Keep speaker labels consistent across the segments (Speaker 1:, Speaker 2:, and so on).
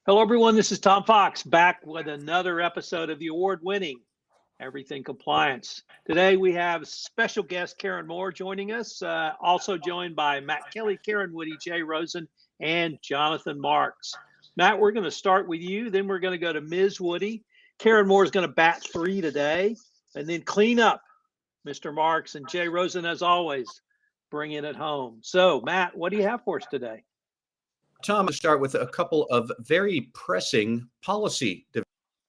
Speaker 1: Hello, everyone. This is Tom Fox back with another episode of the award-winning Everything Compliance. Today, we have special guest Karen Moore joining us, also joined by Matt Kelly, Karen Woody, Jay Rosen, and Jonathan Marks. Matt, we're going to start with you. Then we're going to go to Ms. Woody. Karen Moore is going to bat 3 today, and then clean up Mr. Marks, and Jay Rosen, as always, bringing it home. So, Matt, what do you have for us today?
Speaker 2: Tom, I'll start with a couple of very pressing policy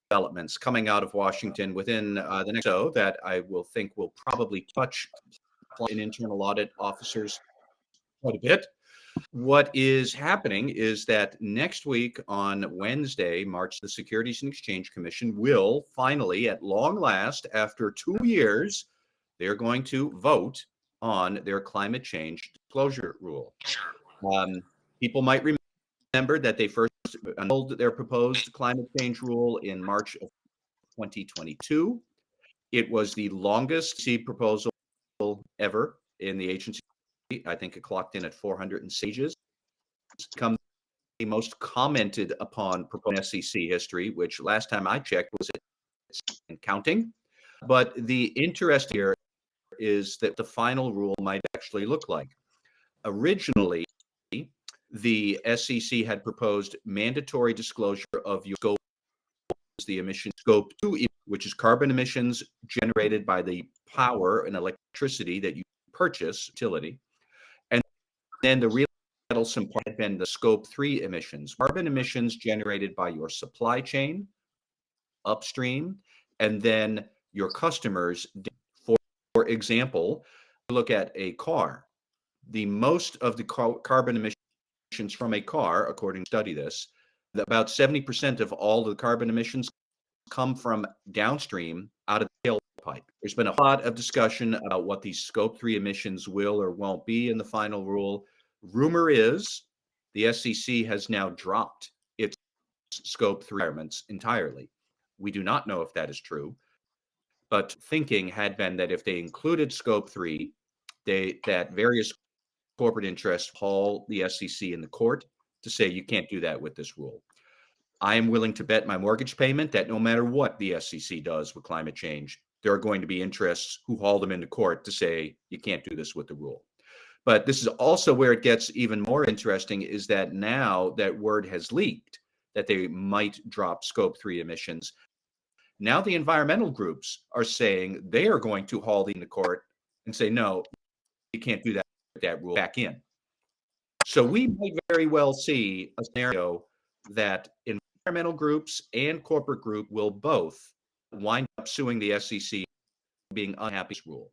Speaker 2: developments coming out of Washington within the next show that I will probably touch in internal audit officers quite a bit. What is happening is that next week on Wednesday, March, the Securities and Exchange Commission will finally, at long last, after 2 years, they're going to vote on their climate change disclosure rule. People might remember that they first unveiled their proposed climate change rule in March of 2022. It was the longest proposal ever in the agency. I think it clocked in at 400 pages. It's become the most commented upon proposed SEC history, which last time I checked was in counting. But the interest here is that the final rule might actually look like. Originally, the SEC had proposed mandatory disclosure of your scope, the emission scope 2, which is carbon emissions generated by the power and electricity that you purchase, utility. And then the real meddlesome part had been the scope 3 emissions, carbon emissions generated by your supply chain, upstream, and then your customers. For example, look at a car. The most of the carbon emissions from a car, according to study this, about 70% of all the carbon emissions come from downstream out of the tailpipe. There's been a lot of discussion about what these scope 3 emissions will or won't be in the final rule. Rumor is the SEC has now dropped its scope 3 requirements entirely. We do not know if that is true, but thinking had been that if they included scope 3, that various corporate interests haul the SEC in the court to say you can't do that with this rule. I am willing to bet my mortgage payment that no matter what the SEC does with climate change, there are going to be interests who haul them into court to say you can't do this with the rule. But this is also where it gets even more interesting, is that now that word has leaked that they might drop scope 3 emissions. Now the environmental groups are saying they are going to haul them into court and say, no, you can't do that rule back in. So we might very well see a scenario that environmental groups and corporate group will both wind up suing the SEC being unhappy with this rule.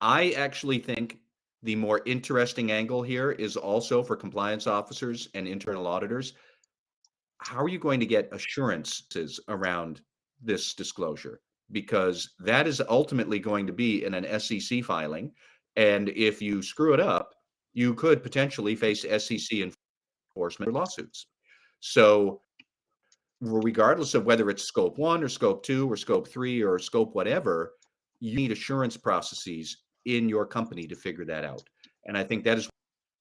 Speaker 2: I actually think the more interesting angle here is also for compliance officers and internal auditors. How are you going to get assurances around this disclosure? Because that is ultimately going to be in an SEC filing. And if you screw it up, you could potentially face SEC enforcement or lawsuits. So regardless of whether it's scope 1 or scope 2 or scope 3 or scope whatever, you need assurance processes in your company to figure that out. And I think that is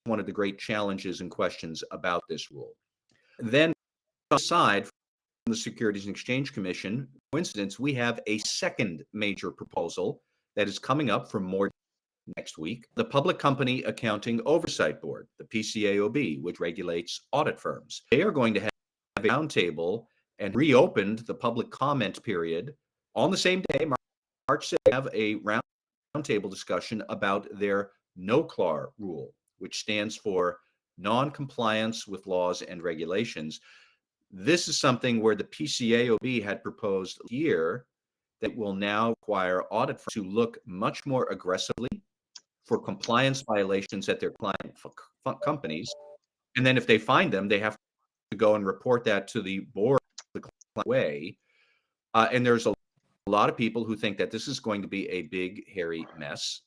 Speaker 2: one of the great challenges and questions about this rule. Then aside from the Securities and Exchange Commission, coincidence, we have a second major proposal that is coming up from more next week, the Public Company Accounting Oversight Board, the PCAOB, which regulates audit firms. They are going to have a roundtable and reopened the public comment period on the same day, March 6th, have a roundtable discussion about their NOCAR rule, which stands for Non-Compliance with Laws and Regulations. This is something where the PCAOB had proposed a year that will now require audit firms to look much more aggressively for compliance violations at their client companies. And then if they find them, they have to go and report that to the board the way. And there's a lot of people who think that this is going to be a big, hairy mess.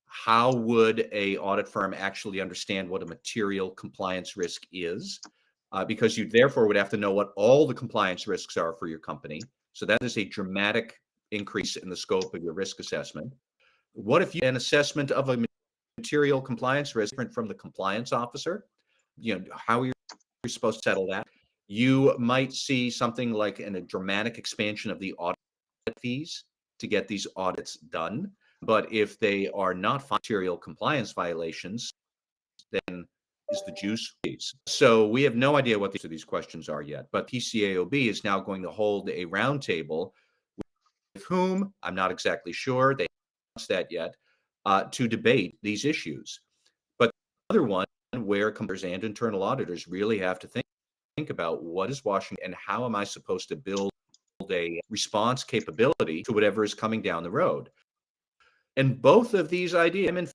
Speaker 2: How would a audit firm actually understand what a material compliance risk is? Because you therefore would have to know what all the compliance risks are for your company. So that is a dramatic increase in the scope of your risk assessment. What if an assessment of a material compliance risk different from the compliance officer? How are you supposed to settle that? You might see something like a dramatic expansion of the audit fees to get these audits done. But if they are not material compliance violations, then is the juice please? So we have no idea what these questions are yet, but PCAOB is now going to hold a roundtable with whom I'm not exactly sure. They haven't announced that yet, to debate these issues. But the other one where companies and internal auditors really have to think about what is Washington and how am I supposed to build a response capability to whatever is coming down the road. And both of these ideas, I'm in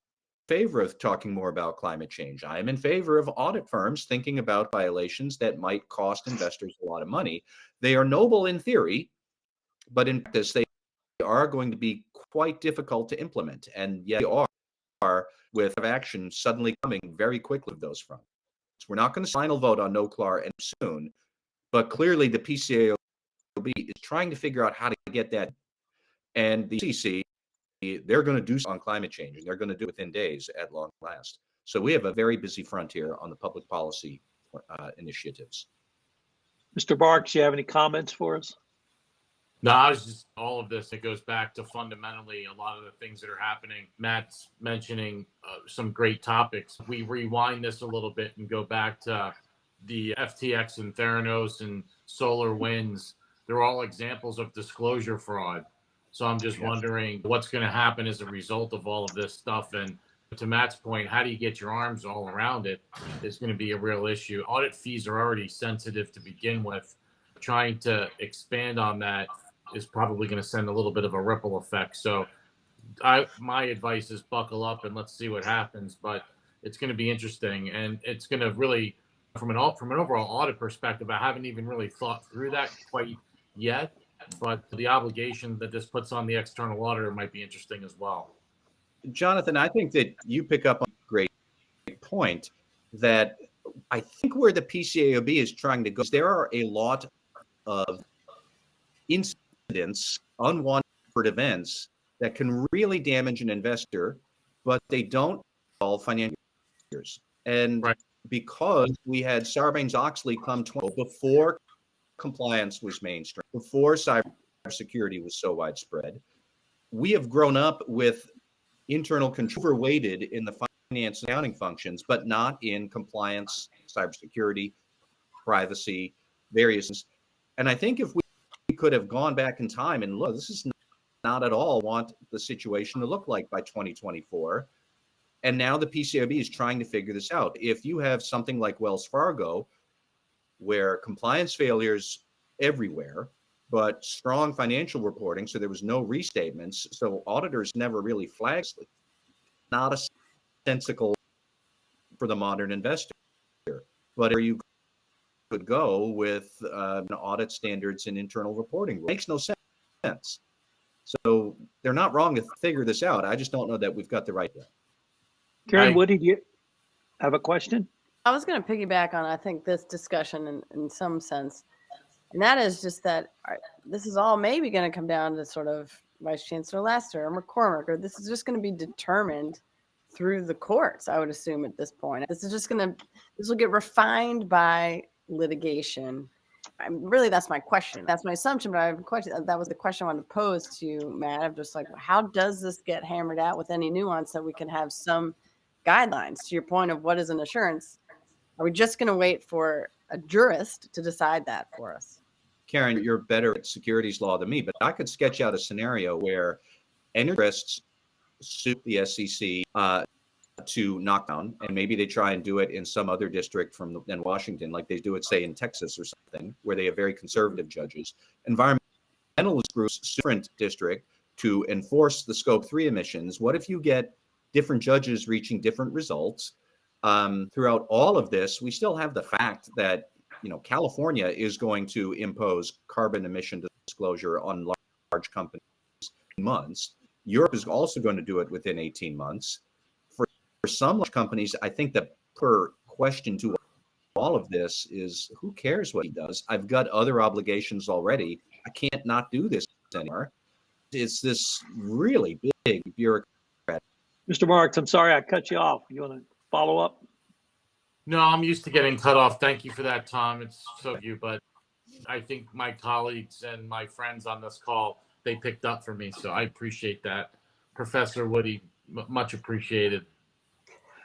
Speaker 2: favor of talking more about climate change. I am in favor of audit firms thinking about violations that might cost investors a lot of money. They are noble in theory, but in practice, they are going to be quite difficult to implement. And yet they are with action suddenly coming very quickly of those fronts. We're not going to final vote on NOCAR and soon, but clearly the PCAOB is trying to figure out how to get that. And the SEC, they're going to do on climate change, and they're going to do it within days at long last. So we have a very busy frontier on the public policy initiatives.
Speaker 1: Mr. Barks, you have any comments for us?
Speaker 3: No, I was just all of this. It goes back to fundamentally a lot of the things that are happening. Matt's mentioning some great topics. We rewind this a little bit and go back to the FTX and Theranos and solar winds. They're all examples of disclosure fraud. So I'm just wondering what's going to happen as a result of all of this stuff. And to Matt's point, how do you get your arms all around it is going to be a real issue. Audit fees are already sensitive to begin with. Trying to expand on that is probably going to send a little bit of a ripple effect. So my advice is buckle up and let's see what happens. But it's going to be interesting. And it's going to really, from an overall audit perspective, I haven't even really thought through that quite yet. But the obligation that this puts on the external auditor might be interesting as well.
Speaker 2: Jonathan, I think that you pick up on a great point that I think where the PCAOB is trying to go, there are a lot of incidents, unwanted events that can really damage an investor, but they don't involve financial years. And because we had Sarbanes-Oxley come before compliance was mainstream, before cybersecurity was so widespread, we have grown up with internal control overweighted in the finance and accounting functions, but not in compliance, cybersecurity, privacy, various. And I think if we could have gone back in time and look, this is not at all want the situation to look like by 2024. And now the PCAOB is trying to figure this out. If you have something like Wells Fargo, where compliance failures everywhere, but strong financial reporting, so there was no restatements, so auditors never really flagged it. Not a sensible for the modern investor. But where you could go with audit standards and internal reporting rules. It makes no sense. So they're not wrong to figure this out. I just don't know that we've got the right.
Speaker 1: Karen, what did you have a question?
Speaker 4: I was going to piggyback on, I think, this discussion in some sense. And that is just that this is all maybe going to come down to sort of Vice Chancellor Lester or McCormick, or this is just going to be determined through the courts, I would assume at this point. This will get refined by litigation. Really, that's my question. That's my assumption, but I have a question. That was the question I wanted to pose to you, Matt. I'm just like, how does this get hammered out with any nuance that we can have some guidelines? To your point of what is an assurance, are we just going to wait for a jurist to decide that for us?
Speaker 2: Karen, you're better at securities law than me, but I could sketch out a scenario where jurists sue the SEC to knock down, and maybe they try and do it in some other district than Washington, like they do it, say, in Texas or something, where they have very conservative judges. Environmentalist groups sue a different district to enforce the Scope 3 emissions. What if you get different judges reaching different results? Throughout all of this, we still have the fact that California is going to impose carbon emission disclosure on large companies in months. Europe is also going to do it within 18 months. For some large companies, I think the per question to all of this is, who cares what he does? I've got other obligations already. I can't not do this anymore. It's this really big bureaucrat.
Speaker 1: Mr. Marks, I'm sorry I cut you off. You want to follow up?
Speaker 3: No, I'm used to getting cut off. Thank you for that, Tom. It's so you, but I think my colleagues and my friends on this call, they picked up for me. So I appreciate that. Professor Woody, much appreciated.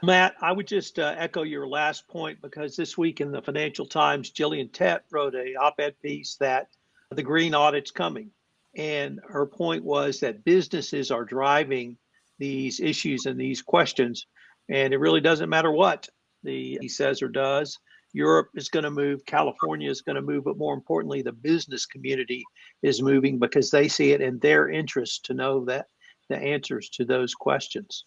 Speaker 1: Matt, I would just echo your last point, because this week in the Financial Times, Gillian Tett wrote a op-ed piece that the green audit's coming. And her point was that businesses are driving these issues and these questions, and it really doesn't matter what he says or does. Europe is going to move, California is going to move, but more importantly, the business community is moving because they see it in their interest to know that the answers to those questions.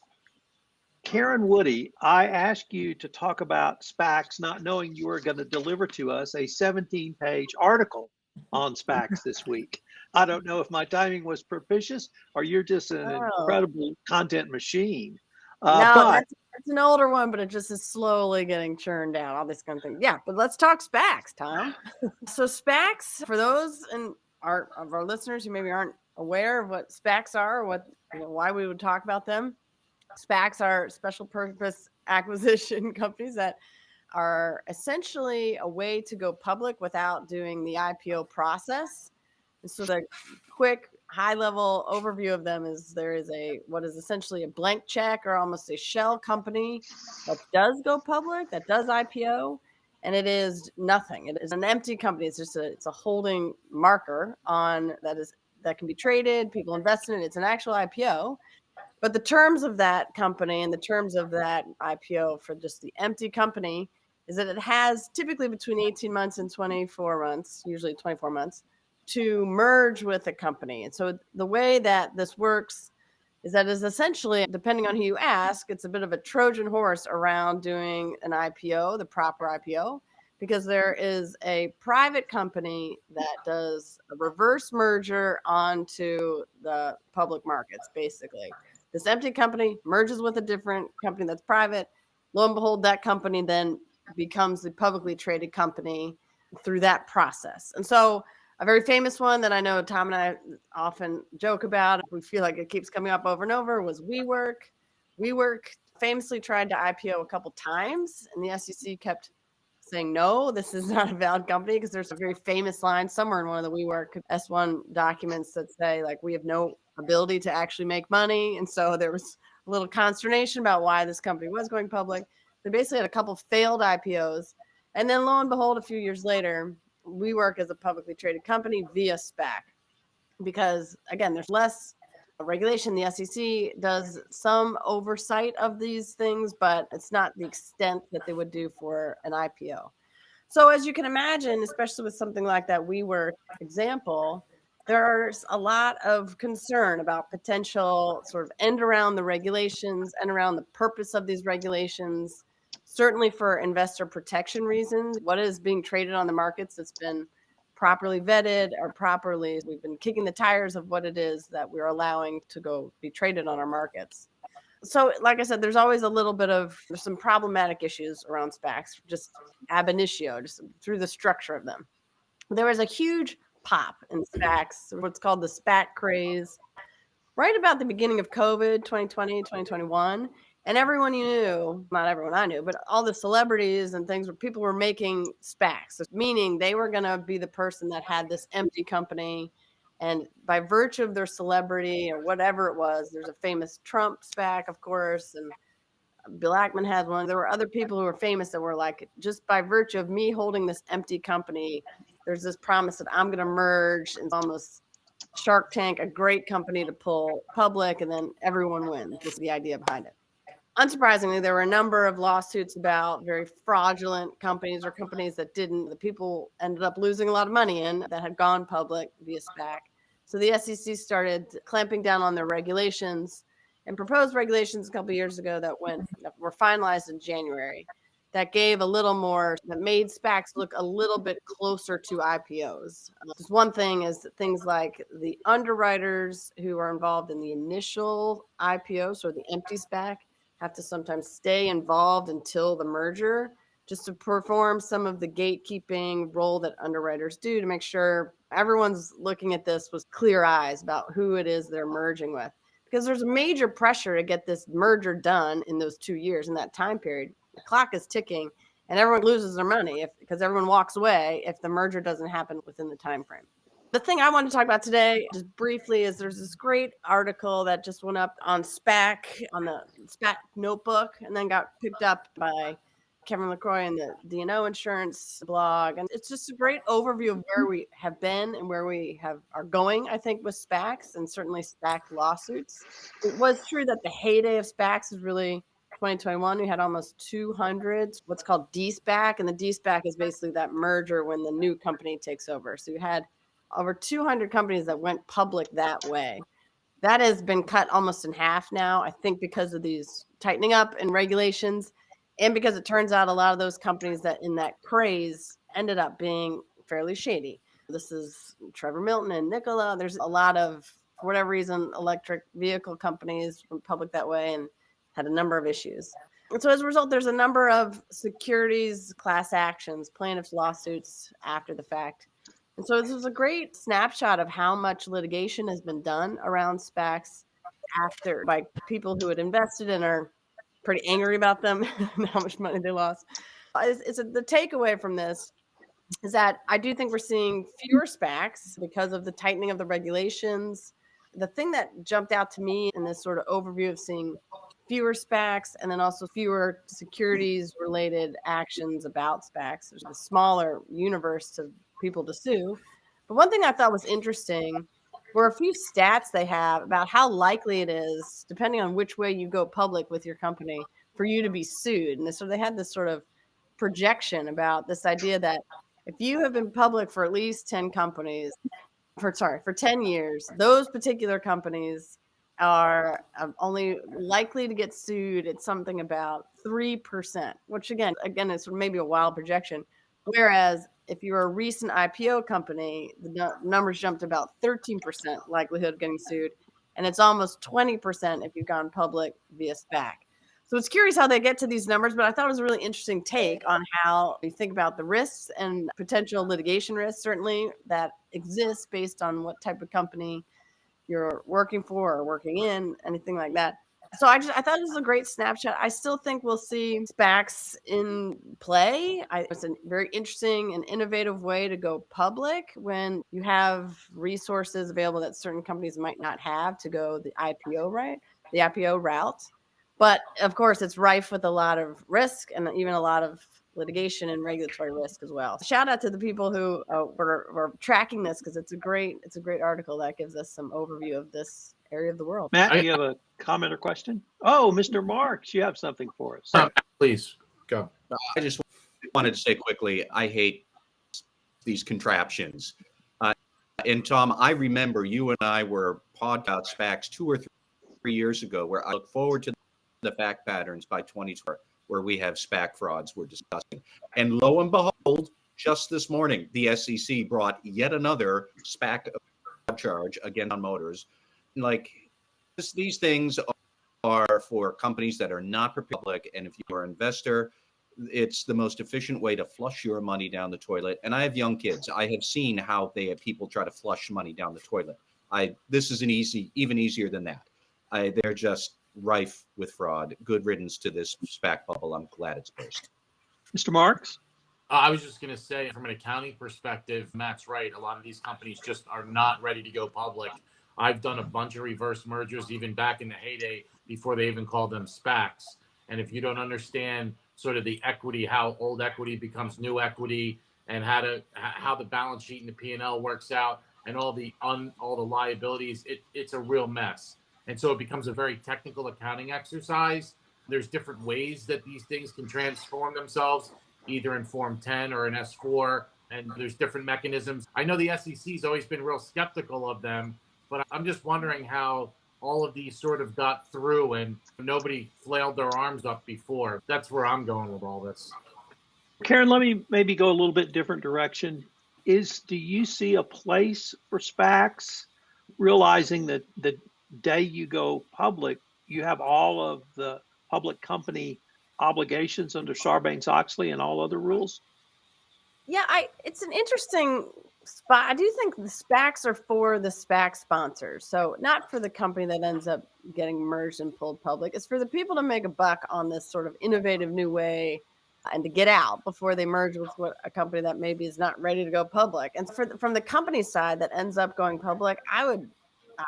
Speaker 1: Karen Woody, I asked you to talk about SPACs, not knowing you were going to deliver to us a 17-page article on SPACs this week. I don't know if my timing was propitious or you're just an incredible content machine.
Speaker 4: That's an older one, but it just is slowly getting churned out, all this kind of thing. Yeah, but let's talk SPACs, Tom. So SPACs, for those of our listeners who maybe aren't aware of what SPACs are, or why we would talk about them, SPACs are special purpose acquisition companies that are essentially a way to go public without doing the IPO process. And so the quick high level overview of them is there is what is essentially a blank check or almost a shell company that does go public, that does IPO, and it is nothing. It is an empty company. It's just it's a holding marker that can be traded. People invest in it. It's an actual IPO. But the terms of that company and the terms of that IPO for just the empty company is that it has typically between 18 months and 24 months, usually 24 months, to merge with a company. And so the way that this works is that is essentially, depending on who you ask, it's a bit of a Trojan horse around doing an IPO, the proper IPO, because there is a private company that does a reverse merger onto the public markets, basically. This empty company merges with a different company that's private. Lo and behold, that company then becomes the publicly traded company through that process. And so a very famous one that I know Tom and I often joke about, we feel like it keeps coming up over and over, was WeWork. WeWork famously tried to IPO a couple times, and the SEC kept saying, no, this is not a valid company, because there's a very famous line somewhere in one of the WeWork S1 documents that say, like, we have no ability to actually make money. And so there was a little consternation about why this company was going public. They basically had a couple failed IPOs. And then lo and behold, a few years later, WeWork is a publicly traded company via SPAC. Because again, there's less regulation. The SEC does some oversight of these things, but it's not the extent that they would do for an IPO. So as you can imagine, especially with something like that WeWork example, there's a lot of concern about potential sort of end around the regulations and around the purpose of these regulations, certainly for investor protection reasons. What is being traded on the markets that's been properly vetted or we've been kicking the tires of what it is that we're allowing to go be traded on our markets. So like I said, there's always there's some problematic issues around SPACs, just ab initio, just through the structure of them. There was a huge pop in SPACs, what's called the SPAC craze, right about the beginning of COVID, 2020, 2021. And everyone you knew, not everyone I knew, but all the celebrities and things where people were making SPACs, meaning they were going to be the person that had this empty company. And by virtue of their celebrity or whatever it was, there's a famous Trump SPAC, of course, and Bill Ackman had one. There were other people who were famous that were like, just by virtue of me holding this empty company, there's this promise that I'm going to merge and almost Shark Tank, a great company to pull public, and then everyone wins. This is the idea behind it. Unsurprisingly, there were a number of lawsuits about very fraudulent companies or companies that the people ended up losing a lot of money in that had gone public via SPAC. So the SEC started clamping down on their regulations and proposed regulations a couple of years ago that were finalized in January that gave a little more, that made SPACs look a little bit closer to IPOs. Just one thing is that things like the underwriters who are involved in the initial IPO, so the empty SPAC, have to sometimes stay involved until the merger just to perform some of the gatekeeping role that underwriters do to make sure everyone's looking at this with clear eyes about who it is they're merging with. Because there's major pressure to get this merger done in those 2 years, in that time period. The clock is ticking, and everyone loses their money because everyone walks away if the merger doesn't happen within the time frame. The thing I want to talk about today, just briefly, is there's this great article that just went up on SPAC, on the SPAC notebook, and then got picked up by Kevin LaCroix and the D&O insurance blog. And it's just a great overview of where we have been and where we are going, I think, with SPACs and certainly SPAC lawsuits. It was true that the heyday of SPACs is really 2021. We had almost 200, what's called de-SPAC. And the de-SPAC is basically that merger when the new company takes over. So you had over 200 companies that went public that way. That has been cut almost in half now, I think, because of these tightening up in regulations, and because it turns out a lot of those companies that in that craze ended up being fairly shady. This is Trevor Milton and Nikola. There's a lot of, for whatever reason, electric vehicle companies went public that way and had a number of issues. And so as a result, there's a number of securities class actions, plaintiffs' lawsuits after the fact. And so this was a great snapshot of how much litigation has been done around SPACs after by people who had invested and are pretty angry about them and how much money they lost. The takeaway from this is that I do think we're seeing fewer SPACs because of the tightening of the regulations. The thing that jumped out to me in this sort of overview of seeing fewer SPACs and then also fewer securities related actions about SPACs, there's a smaller universe to people to sue. But one thing I thought was interesting were a few stats they have about how likely it is, depending on which way you go public with your company, for you to be sued. And so they had this sort of projection about this idea that if you have been public for at least 10 companies, for 10 years, those particular companies are only likely to get sued at something about 3%, which again is maybe a wild projection. Whereas if you're a recent IPO company, the numbers jumped to about 13% likelihood of getting sued, and it's almost 20% if you've gone public via SPAC. So it's curious how they get to these numbers, but I thought it was a really interesting take on how you think about the risks and potential litigation risks, certainly, that exists based on what type of company you're working for or working in, anything like that. So I thought it was a great snapshot. I still think we'll see SPACs in play. It's a very interesting and innovative way to go public when you have resources available that certain companies might not have to go the IPO route. But of course, it's rife with a lot of risk and even a lot of litigation and regulatory risk as well. Shout out to the people who were tracking this, because it's a great article that gives us some overview of this area of the world.
Speaker 1: Matt, do you have a comment or question? Oh, Mr. Marks, you have something for us.
Speaker 3: Please go.
Speaker 2: I just wanted to say quickly, I hate these contraptions. And Tom, I remember you and I were podcast SPACs 2 or 3 years ago, where I look forward to the fact patterns by 2020, where we have SPAC frauds we're discussing. And lo and behold, just this morning, the SEC brought yet another SPAC charge again on Motors. Like, these things are for companies that are not public, and if you're an investor, it's the most efficient way to flush your money down the toilet. And I have young kids. I have seen how people try to flush money down the toilet. This is even easier than that. They're just rife with fraud. Good riddance to this SPAC bubble. I'm glad it's burst.
Speaker 1: Mr. Marks?
Speaker 3: I was just going to say, from an accounting perspective, Matt's right. A lot of these companies just are not ready to go public. I've done a bunch of reverse mergers, even back in the heyday, before they even called them SPACs. And if you don't understand sort of the equity, how old equity becomes new equity, and how the balance sheet and the P&L works out, and all the liabilities, it's a real mess. And so it becomes a very technical accounting exercise. There's different ways that these things can transform themselves, either in Form 10 or an S4, and there's different mechanisms. I know the SEC's always been real skeptical of them, but I'm just wondering how all of these sort of got through and nobody flailed their arms up before. That's where I'm going with all this.
Speaker 1: Karen, let me maybe go a little bit different direction. Do you see a place for SPACs, realizing that the day you go public, you have all of the public company obligations under Sarbanes-Oxley and all other rules?
Speaker 4: Yeah, it's an interesting spot. I do think the SPACs are for the SPAC sponsors. So not for the company that ends up getting merged and pulled public. It's for the people to make a buck on this sort of innovative new way and to get out before they merge with a company that maybe is not ready to go public. And from the company side that ends up going public, I would,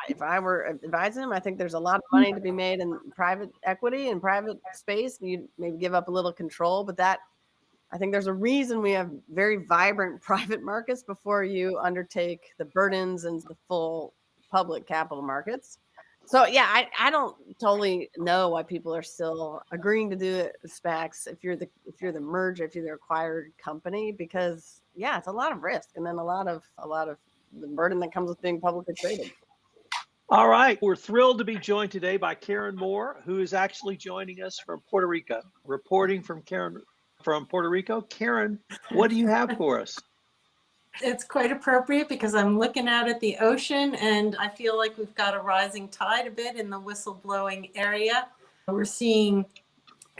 Speaker 4: if I were advising them, I think there's a lot of money to be made in private equity and private space. You maybe give up a little control, but I think there's a reason we have very vibrant private markets before you undertake the burdens and the full public capital markets. So yeah, I don't totally know why people are still agreeing to do SPACs if you're the merger, if you're the acquired company, because yeah, it's a lot of risk and then a lot of the burden that comes with being publicly traded.
Speaker 1: All right, we're thrilled to be joined today by Karen Moore, who is actually joining us from Puerto Rico. Reporting from Puerto Rico. Karen, what do you have for us?
Speaker 5: It's quite appropriate because I'm looking out at the ocean and I feel like we've got a rising tide a bit in the whistleblowing area. We're seeing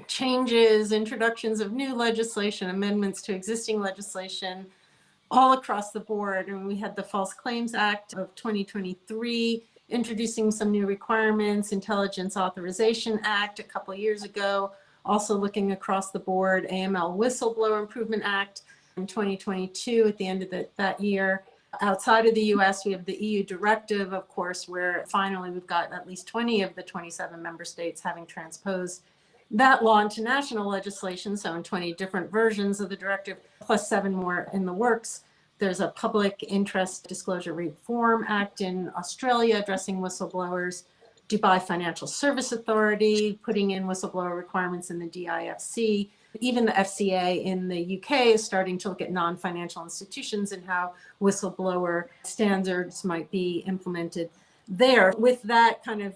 Speaker 5: changes, introductions of new legislation, amendments to existing legislation all across the board. And we had the False Claims Act of 2023 introducing some new requirements, Intelligence Authorization Act a couple of years ago, also looking across the board, AML Whistleblower Improvement Act in 2022 at the end of that year. Outside of the US, we have the EU Directive, of course, where finally we've got at least 20 of the 27 member states having transposed that law into national legislation, so in 20 different versions of the directive, plus 7 more in the works. There's a Public Interest Disclosure Reform Act in Australia addressing whistleblowers. Dubai Financial Service Authority putting in whistleblower requirements in the DIFC. Even the FCA in the UK is starting to look at non-financial institutions and how whistleblower standards might be implemented there. With that kind of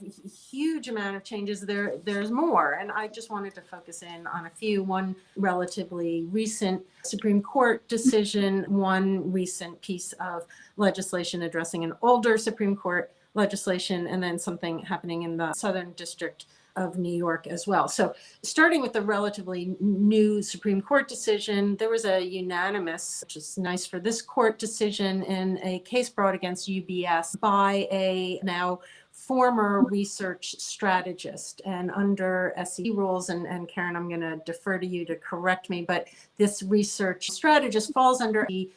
Speaker 5: huge amount of changes, there's more. And I just wanted to focus in on a few. One relatively recent Supreme Court decision, one recent piece of legislation addressing an older Supreme Court legislation, and then something happening in the Southern District of New York as well. So starting with the relatively new Supreme Court decision, there was a unanimous, which is nice for this court decision, in a case brought against UBS by a now former research strategist. And under SEC rules, and Karen, I'm going to defer to you to correct me, but this research strategist falls under the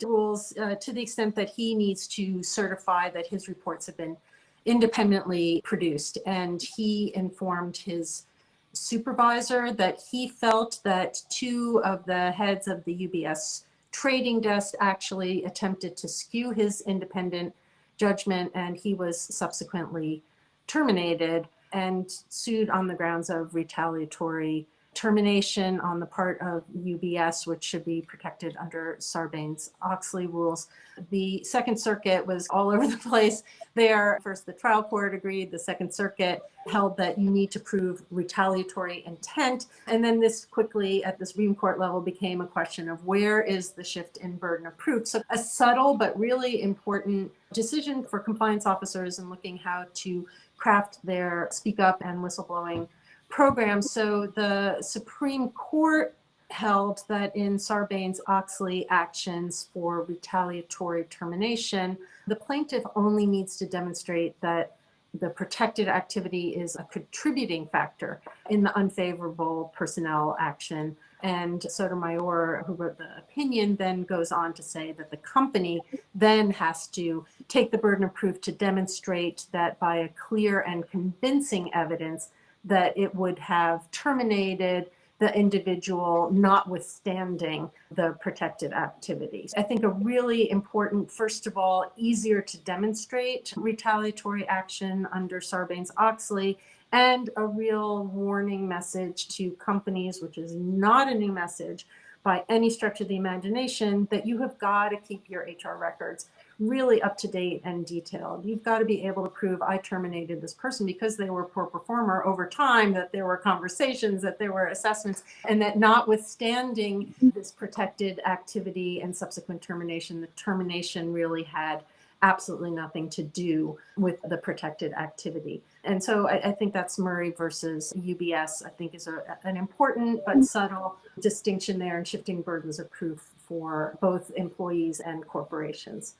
Speaker 5: rules to the extent that he needs to certify that his reports have been independently produced. And he informed his supervisor that he felt that 2 of the heads of the UBS trading desk actually attempted to skew his independent judgment, and he was subsequently terminated and sued on the grounds of retaliatory termination on the part of UBS, which should be protected under Sarbanes-Oxley rules. The Second Circuit was all over the place there. First, the trial court agreed. The Second Circuit held that you need to prove retaliatory intent. And then this quickly, at the Supreme Court level, became a question of where is the shift in burden of proof. So a subtle but really important decision for compliance officers in looking how to craft their speak up and whistleblowing program. So the Supreme Court held that in Sarbanes-Oxley actions for retaliatory termination, the plaintiff only needs to demonstrate that the protected activity is a contributing factor in the unfavorable personnel action. And Sotomayor, who wrote the opinion, then goes on to say that the company then has to take the burden of proof to demonstrate that by a clear and convincing evidence that it would have terminated the individual notwithstanding the protected activities. I think a really important, first of all, easier to demonstrate retaliatory action under Sarbanes-Oxley, and a real warning message to companies, which is not a new message by any stretch of the imagination, that you have got to keep your HR records really up to date and detailed. You've got to be able to prove I terminated this person because they were a poor performer over time, that there were conversations, that there were assessments, and that notwithstanding this protected activity and subsequent termination, the termination really had absolutely nothing to do with the protected activity. And so I think that's Murray versus UBS, I think is an important but subtle distinction there in shifting burdens of proof for both employees and corporations.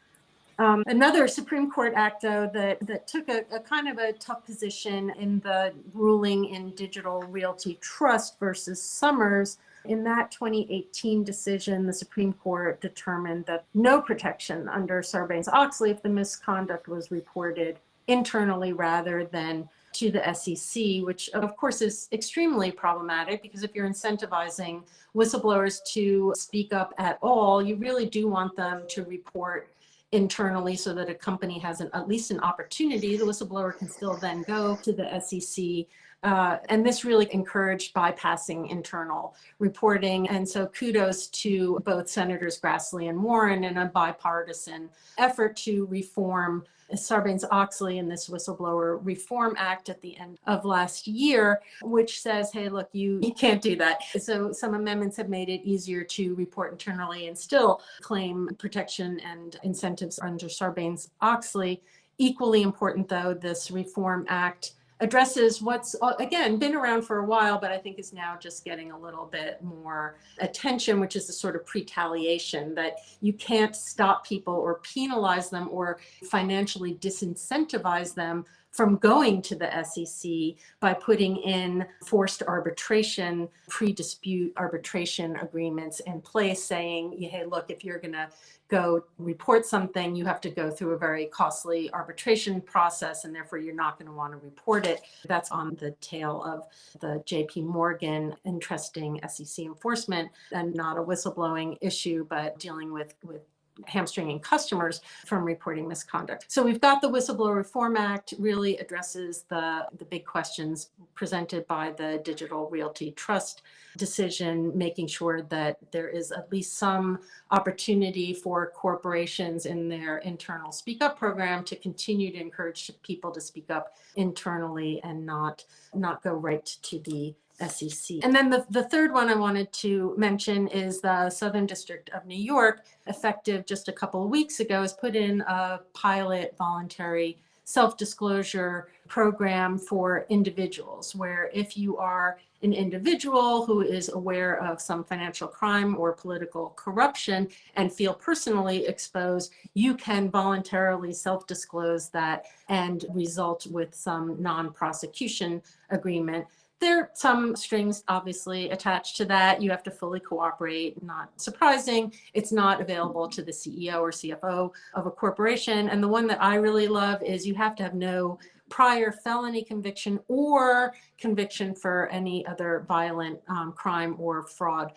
Speaker 5: Another Supreme Court act, though, that took a kind of a tough position in the ruling in Digital Realty Trust versus Summers In that 2018 decision, the Supreme Court determined that no protection under Sarbanes-Oxley if the misconduct was reported internally rather than to the SEC, which of course is extremely problematic because if you're incentivizing whistleblowers to speak up at all, you really do want them to report internally so that a company has at least an opportunity. The whistleblower can still then go to the SEC. And this really encouraged bypassing internal reporting. And so kudos to both Senators Grassley and Warren in a bipartisan effort to reform Sarbanes-Oxley and this Whistleblower Reform Act at the end of last year, which says, hey, look, you can't do that. So some amendments have made it easier to report internally and still claim protection and incentives under Sarbanes-Oxley. Equally important, though, this Reform Act addresses what's, again, been around for a while, but I think is now just getting a little bit more attention, which is the sort of retaliation that you can't stop people or penalize them or financially disincentivize them from going to the SEC by putting in forced arbitration, pre-dispute arbitration agreements in place saying, hey, look, if you're going to go report something, you have to go through a very costly arbitration process, and therefore you're not going to want to report it. That's on the tail of the JP Morgan interesting SEC enforcement and not a whistleblowing issue, but dealing with hamstringing customers from reporting misconduct. So we've got the Whistleblower Reform Act really addresses the big questions presented by the Digital Realty Trust decision, making sure that there is at least some opportunity for corporations in their internal Speak Up program to continue to encourage people to speak up internally and not go right to the SEC. And then the third one I wanted to mention is the Southern District of New York, effective just a couple of weeks ago, has put in a pilot voluntary self-disclosure program for individuals, where if you are an individual who is aware of some financial crime or political corruption and feel personally exposed, you can voluntarily self-disclose that and result with some non-prosecution agreement. There are some strings obviously attached to that. You have to fully cooperate, not surprising. It's not available to the CEO or CFO of a corporation. And the one that I really love is you have to have no prior felony conviction or conviction for any other violent crime or fraud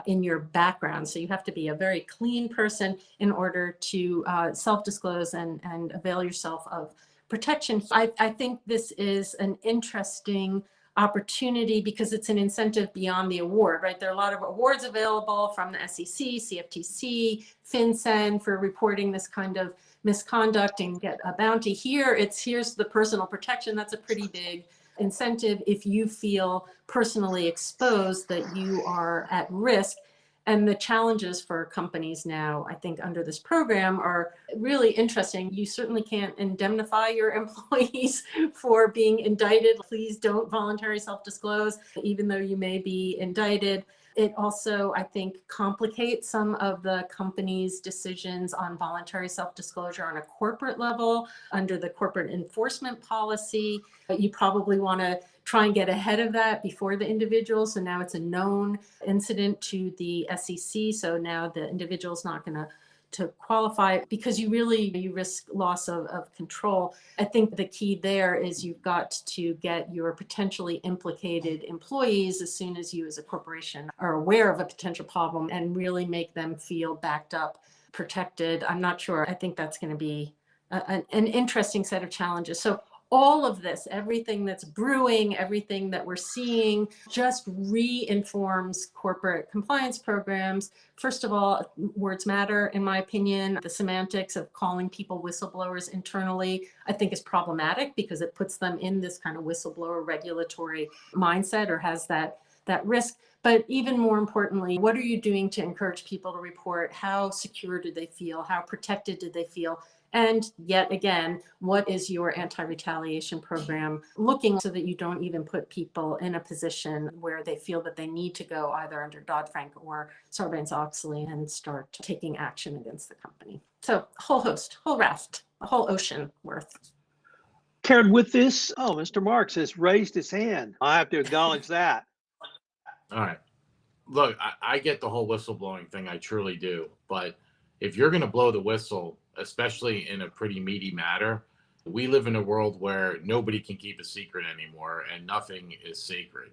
Speaker 5: in your background. So you have to be a very clean person in order to self-disclose and avail yourself of protection. I think this is an interesting opportunity because it's an incentive beyond the award, right? There are a lot of awards available from the SEC, CFTC, FinCEN for reporting this kind of misconduct and get a bounty. Here, here's the personal protection. That's a pretty big incentive if you feel personally exposed that you are at risk. And the challenges for companies now, I think, under this program are really interesting. You certainly can't indemnify your employees for being indicted. Please don't voluntarily self-disclose, even though you may be indicted. It also, I think, complicates some of the company's decisions on voluntary self-disclosure on a corporate level under the corporate enforcement policy. You probably want to try and get ahead of that before the individual. So now it's a known incident to the SEC. So now the individual is not going to qualify because you risk loss of control. I think the key there is you've got to get your potentially implicated employees as soon as you as a corporation are aware of a potential problem and really make them feel backed up, protected. I'm not sure. I think that's going to be an interesting set of challenges. So all of this, everything that's brewing, everything that we're seeing just re-informs corporate compliance programs. First of all, words matter, in my opinion. The semantics of calling people whistleblowers internally, I think is problematic because it puts them in this kind of whistleblower regulatory mindset or has that risk. But even more importantly, what are you doing to encourage people to report? How secure do they feel? How protected do they feel? And yet again, what is your anti-retaliation program looking so that you don't even put people in a position where they feel that they need to go either under Dodd-Frank or Sarbanes-Oxley and start taking action against the company? So whole raft, a whole ocean worth.
Speaker 1: Karen, with this, Mr. Marks has raised his hand. I have to acknowledge that.
Speaker 3: All right. Look, I get the whole whistleblowing thing. I truly do. But if you're going to blow the whistle, especially in a pretty meaty matter, we live in a world where nobody can keep a secret anymore and nothing is sacred.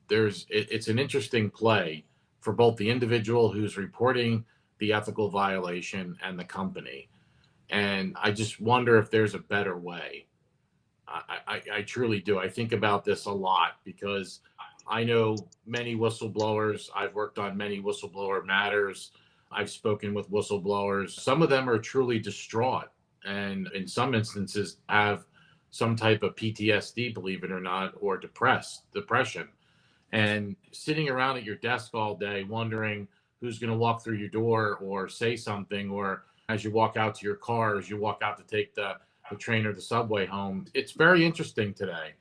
Speaker 3: It's an interesting play for both the individual who's reporting the ethical violation and the company. And I just wonder if there's a better way. I truly do. I think about this a lot because I know many whistleblowers. I've worked on many whistleblower matters. I've spoken with whistleblowers. Some of them are truly distraught and in some instances have some type of PTSD, believe it or not, or depression. And sitting around at your desk all day wondering who's going to walk through your door or say something, or as you walk out to your car, as you walk out to take the train or the subway home. It's very interesting today.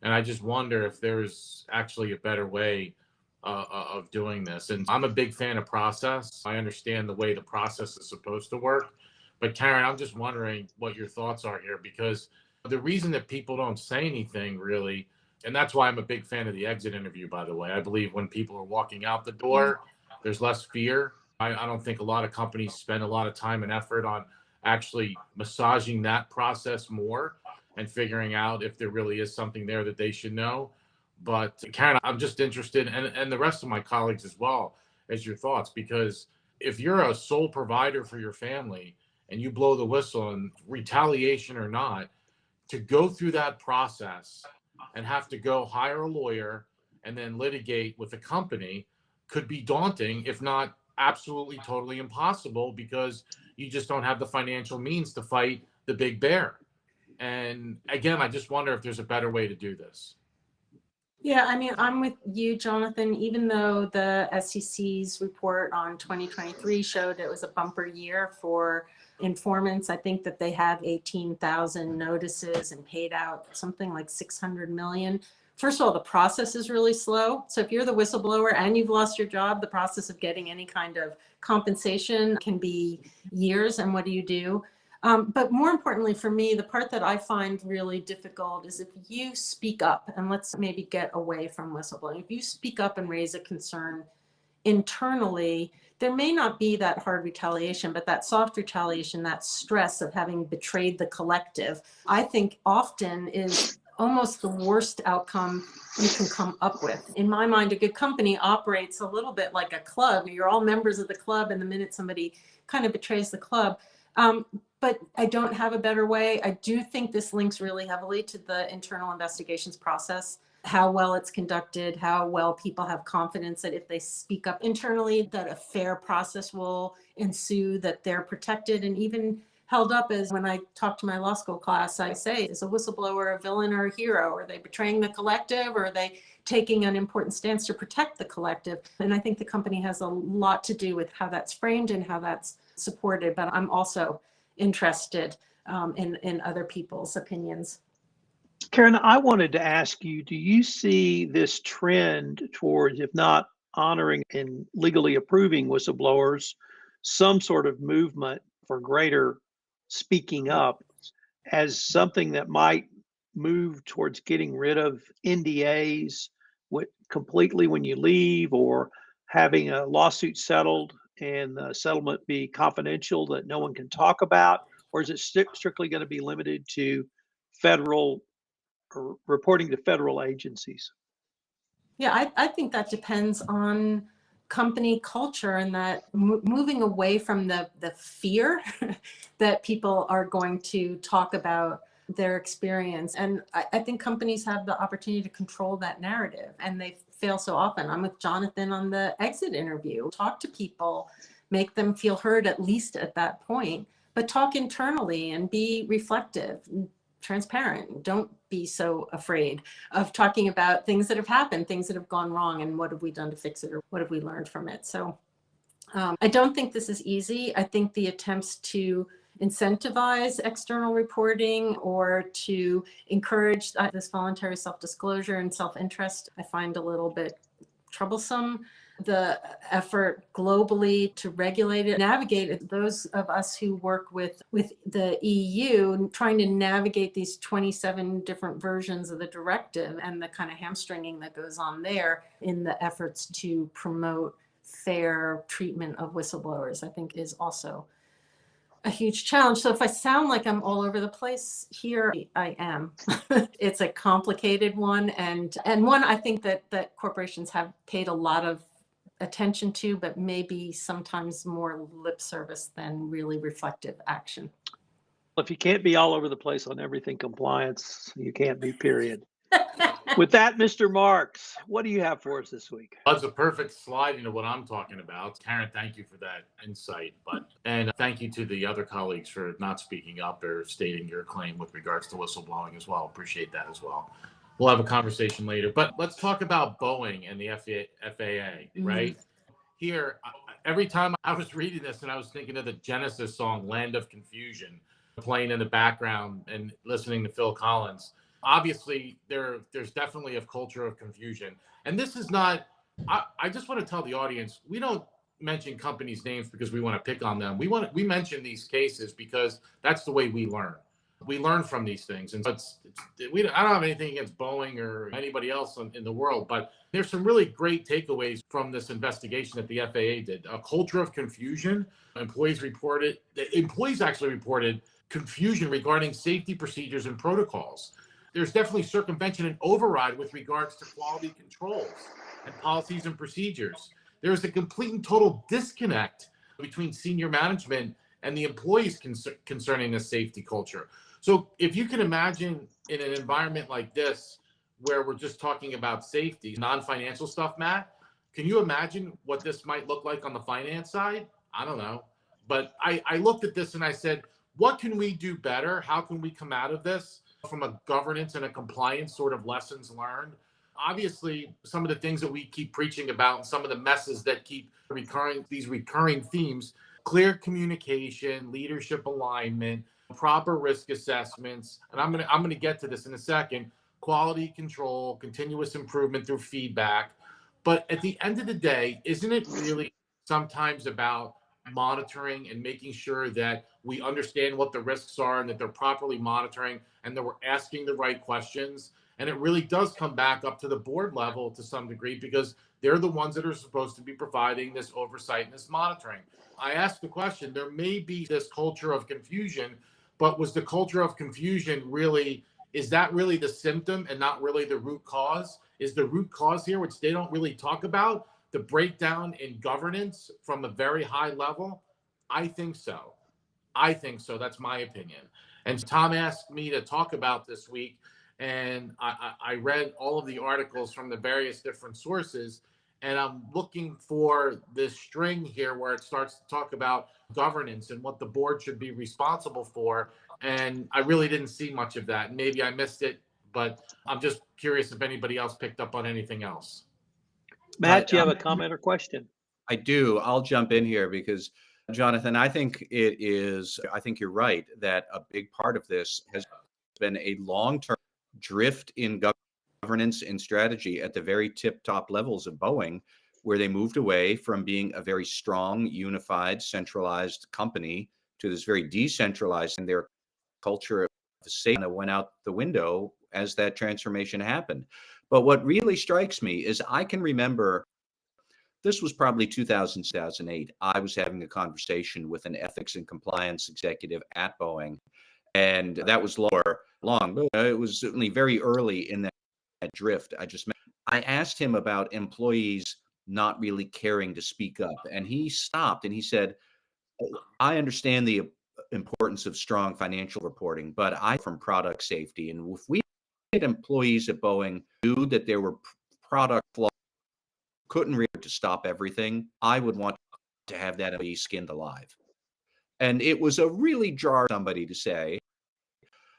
Speaker 3: And I just wonder if there's actually a better way of doing this. And I'm a big fan of process. I understand the way the process is supposed to work. But Karen, I'm just wondering what your thoughts are here, because the reason that people don't say anything really, and that's why I'm a big fan of the exit interview, by the way. I believe when people are walking out the door, there's less fear. I don't think a lot of companies spend a lot of time and effort on actually massaging that process more and figuring out if there really is something there that they should know. But Karen, I'm just interested, and the rest of my colleagues as well, as your thoughts, because if you're a sole provider for your family and you blow the whistle, and retaliation or not, to go through that process and have to go hire a lawyer and then litigate with a company could be daunting, if not absolutely totally impossible, because you just don't have the financial means to fight the big bear. And again, I just wonder if there's a better way to do this.
Speaker 5: Yeah, I mean, I'm with you, Jonathan. Even though the SEC's report on 2023 showed it was a bumper year for informants, I think that they have 18,000 notices and paid out something like 600 million. First of all, the process is really slow. So if you're the whistleblower and you've lost your job, the process of getting any kind of compensation can be years. And what do you do? But more importantly for me, the part that I find really difficult is if you speak up, and let's maybe get away from whistleblowing. If you speak up and raise a concern internally, there may not be that hard retaliation, but that soft retaliation, that stress of having betrayed the collective, I think often is almost the worst outcome you can come up with. In my mind, a good company operates a little bit like a club. You're all members of the club, and the minute somebody kind of betrays the club, but I don't have a better way. I do think this links really heavily to the internal investigations process, how well it's conducted, how well people have confidence that if they speak up internally, that a fair process will ensue, that they're protected and even held up. As when I talk to my law school class, I say, is a whistleblower a villain or a hero? Are they betraying the collective, or are they taking an important stance to protect the collective? And I think the company has a lot to do with how that's framed and how that's supported. But I'm also interested in other people's opinions.
Speaker 1: Karen, I wanted to ask you, do you see this trend towards, if not honoring and legally approving whistleblowers, some sort of movement for greater speaking up as something that might move towards getting rid of NDAs completely when you leave, or having a lawsuit settled and the settlement be confidential that no one can talk about? Or is it strictly going to be limited to federal or reporting to federal agencies?
Speaker 5: Yeah, I think that depends on company culture, and that moving away from the fear that people are going to talk about their experience. And I think companies have the opportunity to control that narrative, and they fail so often. I'm with Jonathan on the exit interview. Talk to people, make them feel heard at least at that point, but talk internally and be reflective, transparent. Don't be so afraid of talking about things that have happened, things that have gone wrong, and what have we done to fix it, or what have we learned from it. So I don't think this is easy. I think the attempts to incentivize external reporting or to encourage this voluntary self-disclosure and self-interest, I find a little bit troublesome. the effort globally to regulate it, navigate it. Those of us who work with the EU, trying to navigate these 27 different versions of the directive and the kind of hamstringing that goes on there in the efforts to promote fair treatment of whistleblowers, I think is also a huge challenge. So if I sound like I'm all over the place here, I am. It's a complicated one, and one I think that corporations have paid a lot of attention to, but maybe sometimes more lip service than really reflective action.
Speaker 1: If you can't be all over the place on everything compliance, you can't be, period. With that, Mr. Marks, what do you have for us this week?
Speaker 3: That's a perfect slide into what I'm talking about. Karen, thank you for that insight. And thank you to the other colleagues for not speaking up or stating your claim with regards to whistleblowing as well. Appreciate that as well. We'll have a conversation later. But let's talk about Boeing and the FAA, right? Here, every time I was reading this and I was thinking of the Genesis song, Land of Confusion, playing in the background and listening to Phil Collins. Obviously, there's definitely a culture of confusion. And this is not, I just want to tell the audience, we don't mention companies' names because we want to pick on them. We mention these cases because that's the way we learn. We learn from these things. And I don't have anything against Boeing or anybody else in the world, but there's some really great takeaways from this investigation that the FAA did. A culture of confusion. Employees actually reported confusion regarding safety procedures and protocols. There's definitely circumvention and override with regards to quality controls and policies and procedures. There's a complete and total disconnect between senior management and the employees concerning the safety culture. So if you can imagine in an environment like this, where we're just talking about safety, non-financial stuff, Matt, can you imagine what this might look like on the finance side? I don't know. But I looked at this and I said, what can we do better? How can we come out of this from a governance and a compliance sort of lessons learned? Obviously, some of the things that we keep preaching about and some of the messes that keep these recurring themes, clear communication, leadership alignment, proper risk assessments, and I'm gonna get to this in a second, quality control, continuous improvement through feedback. But at the end of the day, isn't it really sometimes about monitoring and making sure that we understand what the risks are and that they're properly monitoring and that we're asking the right questions? And it really does come back up to the board level to some degree, because they're the ones that are supposed to be providing this oversight and this monitoring. I asked the question, there may be this culture of confusion, but was the culture of confusion is that really the symptom and not really the root cause? Is the root cause here, which they don't really talk about, the breakdown in governance from a very high level? I think so. That's my opinion. And Tom asked me to talk about this week, and I read all of the articles from the various different sources, and I'm looking for this string here where it starts to talk about governance and what the board should be responsible for. And I really didn't see much of that. Maybe I missed it, but I'm just curious if anybody else picked up on anything else.
Speaker 1: Matt, do you have a comment or question?
Speaker 2: I do. I'll jump in here because, Jonathan, I think you're right that a big part of this has been a long-term drift in governance and strategy at the very tip-top levels of Boeing, where they moved away from being a very strong, unified, centralized company to this very decentralized, and their culture of safety went out the window as that transformation happened. But what really strikes me is I can remember, this was probably 2008. I was having a conversation with an ethics and compliance executive at Boeing, and that was long, but it was certainly very early in that drift. I asked him about employees not really caring to speak up, and he stopped and he said, I understand the importance of strong financial reporting, but I'm from product safety, and if we had employees at Boeing knew that there were product flaws, couldn't really to stop everything, I would want to have that employee skinned alive. And it was a really jar somebody to say.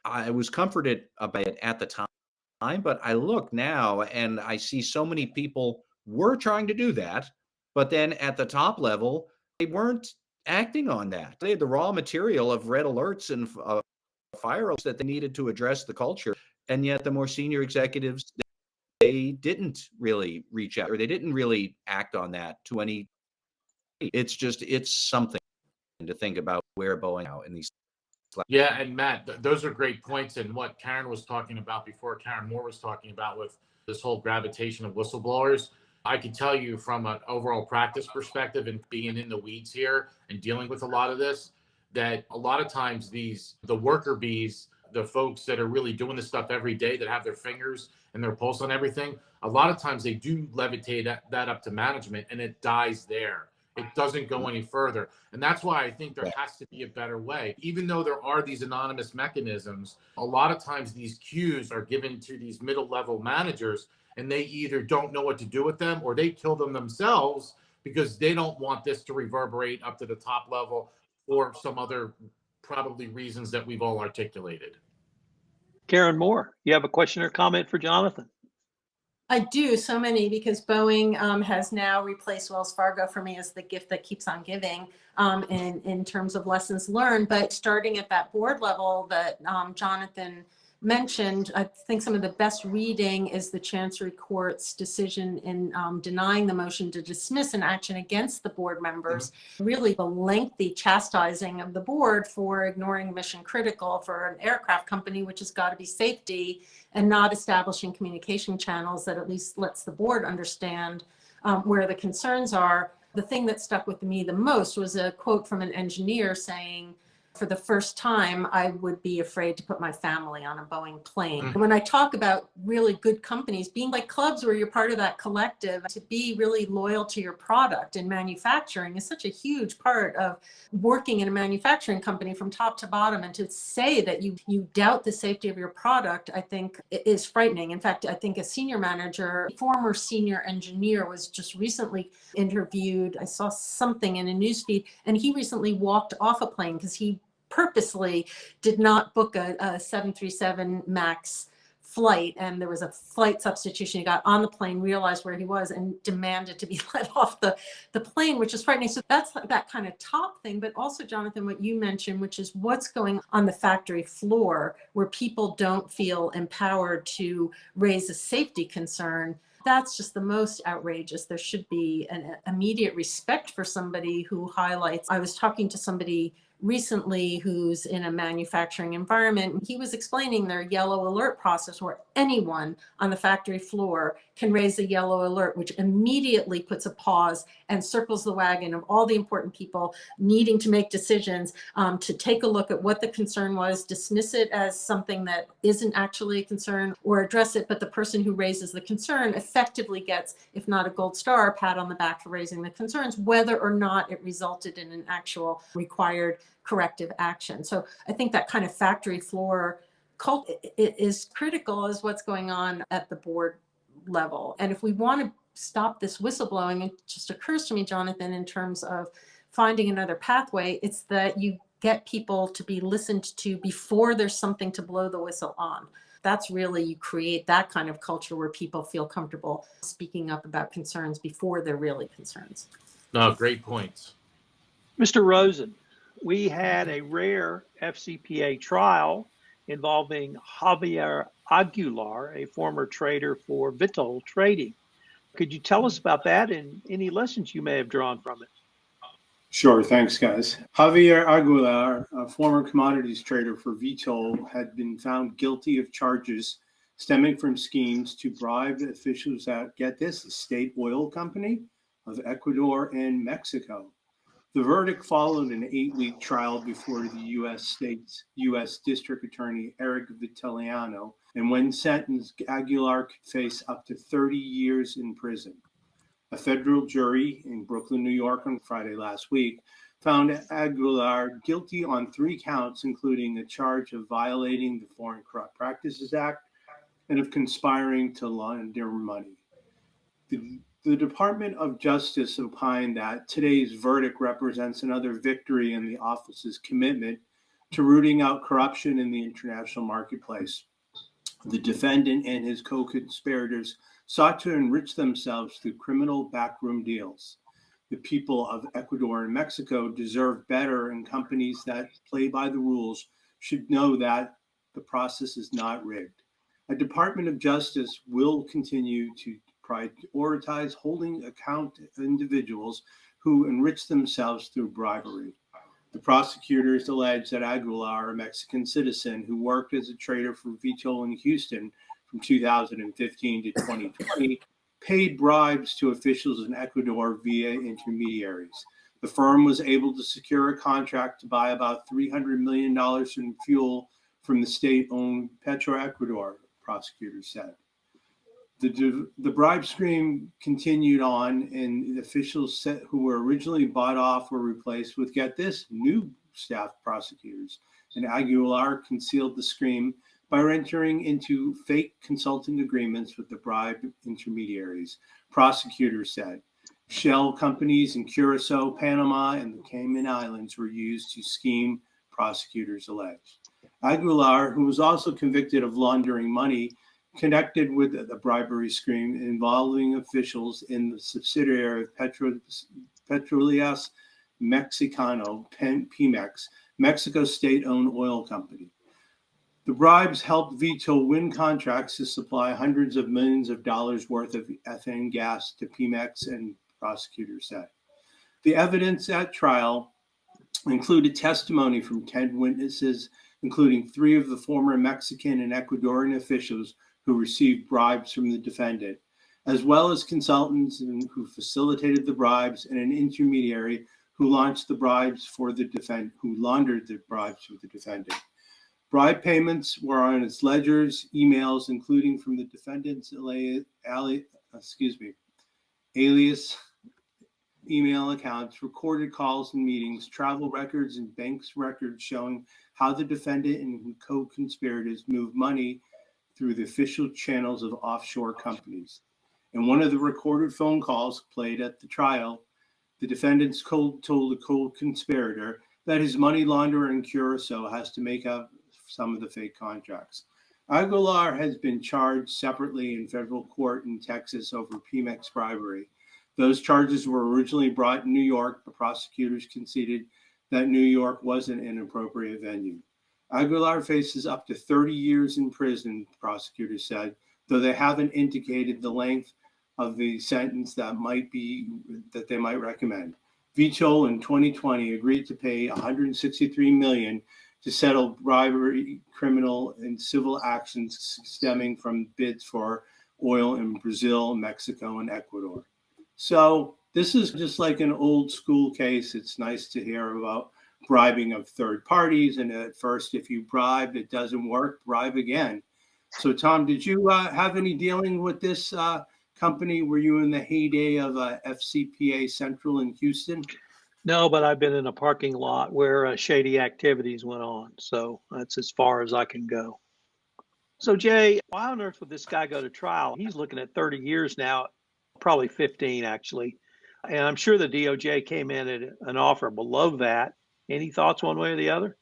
Speaker 2: I was comforted by it at the time, but I look now and I see so many people were trying to do that, but then at the top level, they weren't acting on that. They had the raw material of red alerts and fire alerts that they needed to address the culture, and yet the more senior executives, they didn't really reach out, or they didn't really act on that to any. It's something to think about where Boeing now in these.
Speaker 3: Yeah, and Matt, those are great points. And what Karen was talking about before, Karen Moore was talking about with this whole gravitation of whistleblowers. I can tell you from an overall practice perspective and being in the weeds here and dealing with a lot of this, that a lot of times the worker bees, the folks that are really doing this stuff every day, that have their fingers and their pulse on everything, a lot of times they do levitate that up to management, and it dies there. It doesn't go any further. And that's why I think there has to be a better way. Even though there are these anonymous mechanisms, a lot of times these cues are given to these middle level managers, and they either don't know what to do with them, or they kill them themselves because they don't want this to reverberate up to the top level for some other probably reasons that we've all articulated.
Speaker 1: Karen Moore, you have a question or comment for Jonathan?
Speaker 5: I do, so many, because Boeing has now replaced Wells Fargo for me as the gift that keeps on giving in terms of lessons learned. But starting at that board level that Jonathan mentioned, I think some of the best reading is the Chancery Court's decision in denying the motion to dismiss an action against the board members. Really the lengthy chastising of the board for ignoring mission critical for an aircraft company, which has got to be safety, and not establishing communication channels that at least lets the board understand where the concerns are. The thing that stuck with me the most was a quote from an engineer saying, "For the first time, I would be afraid to put my family on a Boeing plane." When I talk about really good companies being like clubs where you're part of that collective, to be really loyal to your product in manufacturing is such a huge part of working in a manufacturing company from top to bottom. And to say that you doubt the safety of your product, I think is frightening. In fact, I think a senior manager, former senior engineer, was just recently interviewed. I saw something in a newsfeed, and he recently walked off a plane because he purposely did not book a 737 MAX flight, and there was a flight substitution. He got on the plane, realized where he was, and demanded to be let off the plane, which is frightening. So that's that kind of top thing. But also, Jonathan, what you mentioned, which is what's going on the factory floor, where people don't feel empowered to raise a safety concern. That's just the most outrageous. There should be an immediate respect for somebody who highlights. I was talking to somebody recently who's in a manufacturing environment. He was explaining their yellow alert process, where anyone on the factory floor can raise a yellow alert, which immediately puts a pause and circles the wagon of all the important people needing to make decisions, to take a look at what the concern was, dismiss it as something that isn't actually a concern, or address it. But the person who raises the concern effectively gets, if not a gold star, a pat on the back for raising the concerns, whether or not it resulted in an actual required corrective action. So I think that kind of factory floor cult is critical as what's going on at the board level. And if we want to stop this whistleblowing, it just occurs to me, Jonathan, in terms of finding another pathway, it's that you get people to be listened to before there's something to blow the whistle on. That's really, you create that kind of culture where people feel comfortable speaking up about concerns before they're really concerns.
Speaker 3: No, great points.
Speaker 1: Mr. Rosen, we had a rare FCPA trial involving Javier Aguilar, a former trader for Vitol Trading. Could you tell us about that and any lessons you may have drawn from it?
Speaker 6: Sure, thanks, guys. Javier Aguilar, a former commodities trader for Vitol, had been found guilty of charges stemming from schemes to bribe officials at, get this, the state oil company of Ecuador and Mexico. The verdict followed an 8-week trial before the U.S. District Attorney Eric Vitaliano, and when sentenced, Aguilar could face up to 30 years in prison. A federal jury in Brooklyn, New York on Friday last week found Aguilar guilty on 3 counts, including a charge of violating the Foreign Corrupt Practices Act and of conspiring to launder money. The Department of Justice opined that today's verdict represents another victory in the office's commitment to rooting out corruption in the international marketplace. The defendant and his co-conspirators sought to enrich themselves through criminal backroom deals. The people of Ecuador and Mexico deserve better, and companies that play by the rules should know that the process is not rigged. A Department of Justice will continue to prioritize holding account individuals who enrich themselves through bribery. The prosecutors allege that Aguilar, a Mexican citizen who worked as a trader for Vitol in Houston from 2015 to 2020, paid bribes to officials in Ecuador via intermediaries. The firm was able to secure a contract to buy about $300 million in fuel from the state-owned Petroecuador, prosecutors said. The bribe stream continued on, and the officials who were originally bought off were replaced with, get this, new staff prosecutors. And Aguilar concealed the stream by entering into fake consulting agreements with the bribed intermediaries, prosecutors said. Shell companies in Curacao, Panama, and the Cayman Islands were used to scheme, prosecutors alleged. Aguilar, who was also convicted of laundering money, connected with the bribery scheme involving officials in the subsidiary of Petroleras Mexicano, Pemex, Mexico's state-owned oil company. The bribes helped Vitol win contracts to supply hundreds of millions of dollars worth of ethane gas to Pemex, and prosecutors said. The evidence at trial included testimony from 10 witnesses, including 3 of the former Mexican and Ecuadorian officials who received bribes from the defendant, as well as consultants who facilitated the bribes and an intermediary who launched the bribes for the defendant, who laundered the bribes for the defendant. Bribe payments were on its ledgers, emails, including from the defendant's alias email accounts, recorded calls and meetings, travel records, and banks records showing how the defendant and co-conspirators moved money through the official channels of offshore companies. In one of the recorded phone calls played at the trial, the defendant told the co-conspirator that his money launderer in Curacao has to make up some of the fake contracts. Aguilar has been charged separately in federal court in Texas over Pemex bribery. Those charges were originally brought in New York, but prosecutors conceded that New York wasn't an appropriate venue. Aguilar faces up to 30 years in prison, prosecutors said, though they haven't indicated the length of the sentence that they might recommend. Vitol in 2020 agreed to pay $163 million to settle bribery, criminal, and civil actions stemming from bids for oil in Brazil, Mexico, and Ecuador. So this is just like an old school case. It's nice to hear about bribing of third parties. And at first, if you bribe, it doesn't work, bribe again. So Tom, did you have any dealing with this company? Were you in the heyday of FCPA Central in Houston?
Speaker 1: No, but I've been in a parking lot where shady activities went on. So that's as far as I can go. So Jay, why on earth would this guy go to trial? He's looking at 30 years now, probably 15 actually. And I'm sure the DOJ came in at an offer below that. Any thoughts one way or the other?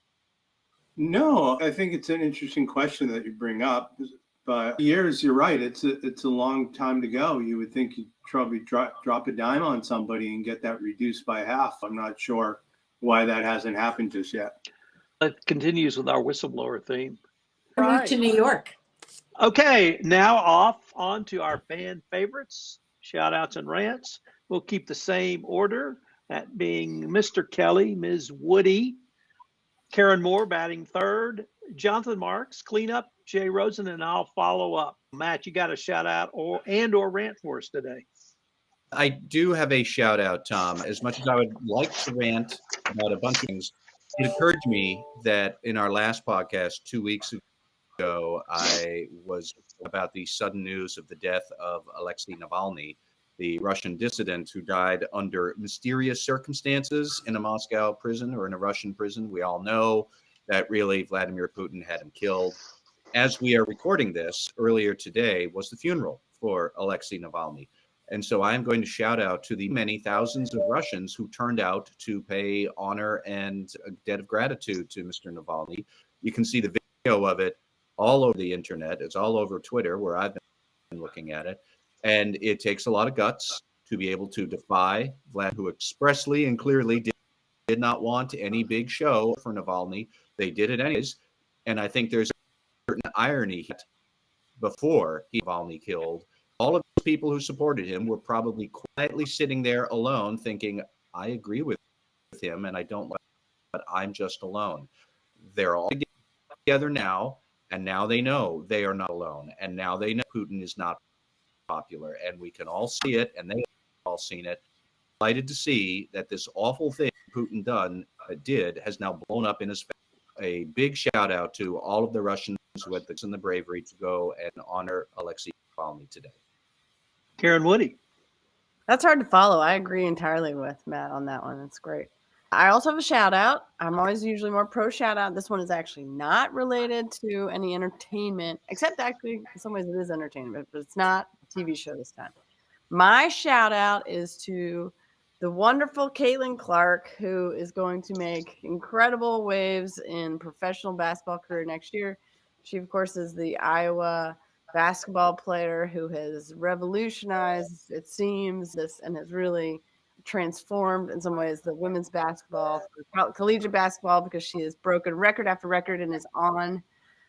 Speaker 6: No, I think it's an interesting question that you bring up. But years, you're right. It's a long time to go. You would think you'd probably drop a dime on somebody and get that reduced by half. I'm not sure why that hasn't happened just yet.
Speaker 1: It continues with our whistleblower theme.
Speaker 5: Move to New York.
Speaker 1: Okay, now off on to our fan favorites, shout outs and rants. We'll keep the same order, that being Mr. Kelly, Ms. Woody, Karen Moore batting third, Jonathan Marks, cleanup, Jay Rosen, and I'll follow up. Matt, you got a shout out or rant for us today?
Speaker 2: I do have a shout out, Tom. As much as I would like to rant about a bunch of things, it occurred to me that in our last podcast 2 weeks ago, I was about the sudden news of the death of Alexei Navalny, the Russian dissident who died under mysterious circumstances in a Moscow prison or in a Russian prison. We all know that really Vladimir Putin had him killed. As we are recording this, earlier today was the funeral for Alexei Navalny. And so I'm going to shout out to the many thousands of Russians who turned out to pay honor and a debt of gratitude to Mr. Navalny. You can see the video of it all over the internet. It's all over Twitter, where I've been looking at it. And it takes a lot of guts to be able to defy Vlad, who expressly and clearly did not want any big show for Navalny. They did it anyways. And I think there's a certain irony. before Navalny killed, all of the people who supported him were probably quietly sitting there alone thinking, I agree with him and I don't like, but I'm just alone. They're all together now, and now they know they are not alone, and now they know Putin is not popular, and we can all see it, and they've all seen it. Delighted to see that this awful thing Putin did has now blown up in his face. A big shout out to all of the Russians who had the bravery to go and honor Alexei Navalny today.
Speaker 1: Karen Woody.
Speaker 4: That's hard to follow. I agree entirely with Matt on that one. That's great. I also have a shout out. I'm always usually more pro shout out. This one is actually not related to any entertainment, except actually in some ways it is entertainment, but it's not a TV show this time. My shout out is to the wonderful Caitlin Clark, who is going to make incredible waves in professional basketball career next year. She, of course, is the Iowa basketball player who has revolutionized, it seems, this and has really transformed in some ways the women's basketball, collegiate basketball, because she has broken record after record and is on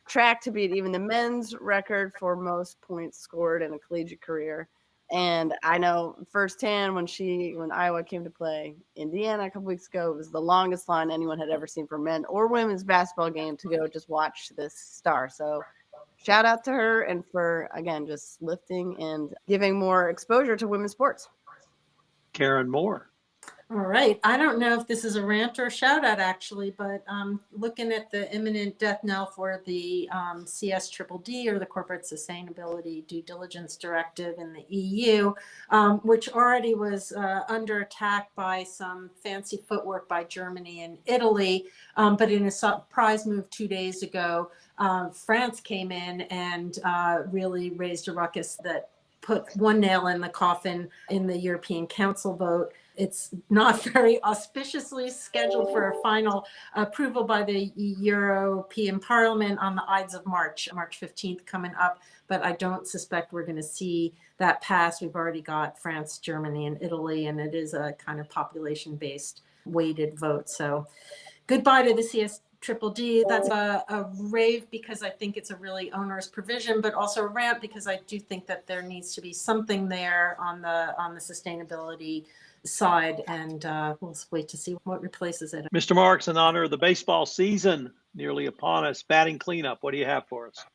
Speaker 4: track to beat even the men's record for most points scored in a collegiate career. And I know firsthand when Iowa came to play Indiana a couple weeks ago, it was the longest line anyone had ever seen for men or women's basketball game to go just watch this star. So shout out to her and for, again, just lifting and giving more exposure to women's sports.
Speaker 1: Karen Moore.
Speaker 5: All right. I don't know if this is a rant or a shout out actually, but looking at the imminent death knell for the CSDDD or the Corporate Sustainability Due Diligence Directive in the EU, which already was under attack by some fancy footwork by Germany and Italy. But in a surprise move 2 days ago, France came in and really raised a ruckus that put one nail in the coffin in the European Council vote. It's not very auspiciously scheduled for a final approval by the European Parliament on the Ides of March 15th coming up, but I don't suspect we're going to see that pass. We've already got France, Germany, and Italy, and it is a kind of population-based weighted vote. So goodbye to the CSDDD. That's a rave because I think it's a really onerous provision, but also a rant because I do think that there needs to be something there on the sustainability side, and we'll wait to see what replaces it.
Speaker 1: Mr. Marks, in honor of the baseball season nearly upon us, batting cleanup, what do you have for us?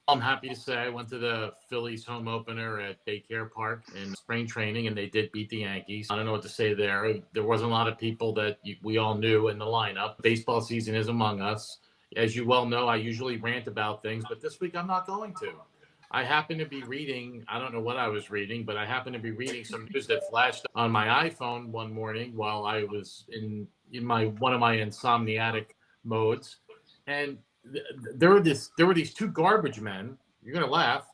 Speaker 3: I'm happy to say I went to the Phillies home opener at Daycare Park in spring training, and they did beat the Yankees. I don't know what to say there. There wasn't a lot of people that we all knew in the lineup. Baseball season is among us. As you well know, I usually rant about things, but this week I'm not going to. I happen to be reading, I don't know what I was reading, but I happen to be reading some news that flashed on my iPhone one morning while I was in one of my insomniatic modes. And there were these two garbage men, you're going to laugh,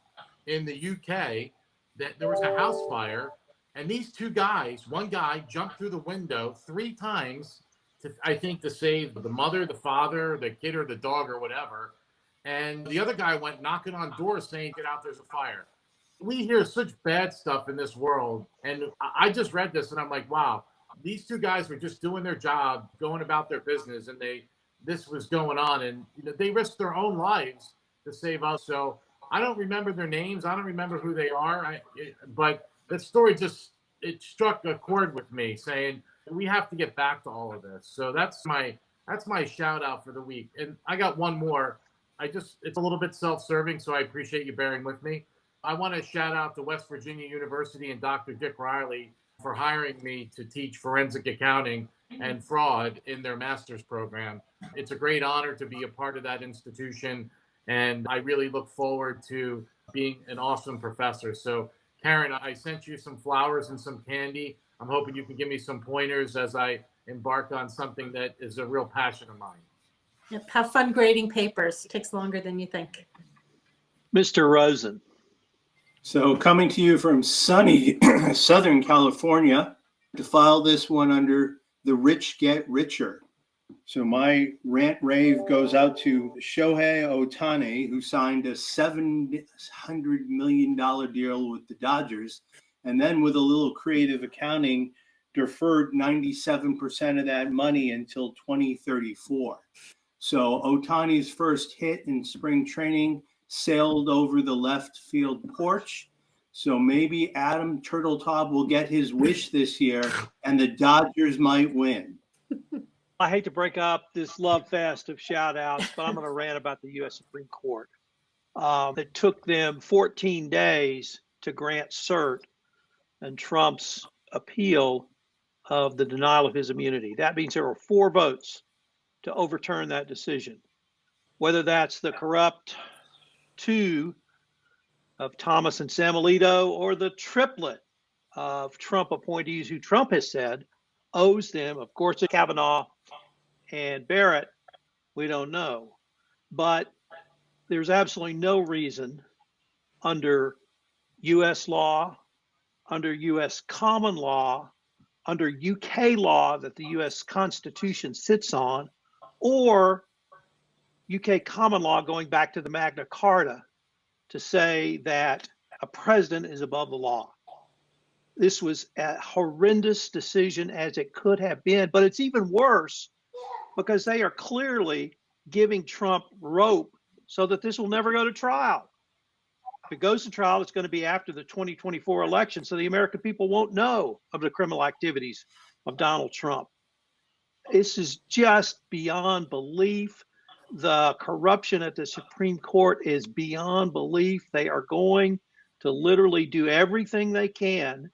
Speaker 3: in the UK, that there was a house fire. And these two guys, one guy jumped through the window 3 times, to save the mother, the father, the kid, or the dog, or whatever. And the other guy went knocking on doors saying, get out, there's a fire. We hear such bad stuff in this world. And I just read this and I'm like, wow, these two guys were just doing their job, going about their business. And this was going on. And they risked their own lives to save us. So I don't remember their names. I don't remember who they are. But that story it struck a chord with me saying we have to get back to all of this. So that's my shout out for the week. And I got one more. It's a little bit self-serving, so I appreciate you bearing with me. I want to shout out to West Virginia University and Dr. Dick Riley for hiring me to teach forensic accounting and fraud in their master's program. It's a great honor to be a part of that institution, and I really look forward to being an awesome professor. So, Karen, I sent you some flowers and some candy. I'm hoping you can give me some pointers as I embark on something that is a real passion of mine.
Speaker 5: Yep, have fun grading papers. It takes longer than you think.
Speaker 1: Mr. Rosen.
Speaker 6: So coming to you from sunny Southern California to file this one under the rich get richer. So my rant rave goes out to Shohei Ohtani, who signed a $700 million deal with the Dodgers, and then with a little creative accounting, deferred 97% of that money until 2034. So Ohtani's first hit in spring training sailed over the left field porch. So maybe Adam Turtletop will get his wish this year and the Dodgers might win.
Speaker 1: I hate to break up this love fest of shout outs, but I'm going to rant about the U.S. Supreme Court. It took them 14 days to grant cert and Trump's appeal of the denial of his immunity. That means there were 4 votes to overturn that decision. Whether that's the corrupt 2 of Thomas and Sam Alito or the triplet of Trump appointees who Trump has said owes them, of course, Kavanaugh and Barrett, we don't know. But there's absolutely no reason under U.S. law, under U.S. common law, under UK law that the U.S. Constitution sits on, or UK common law going back to the Magna Carta to say that a president is above the law. This was a horrendous decision as it could have been, but it's even worse because they are clearly giving Trump rope so that this will never go to trial. If it goes to trial, it's going to be after the 2024 election, so the American people won't know of the criminal activities of Donald Trump. This is just beyond belief. The corruption at the Supreme Court is beyond belief. They are going to literally do everything they can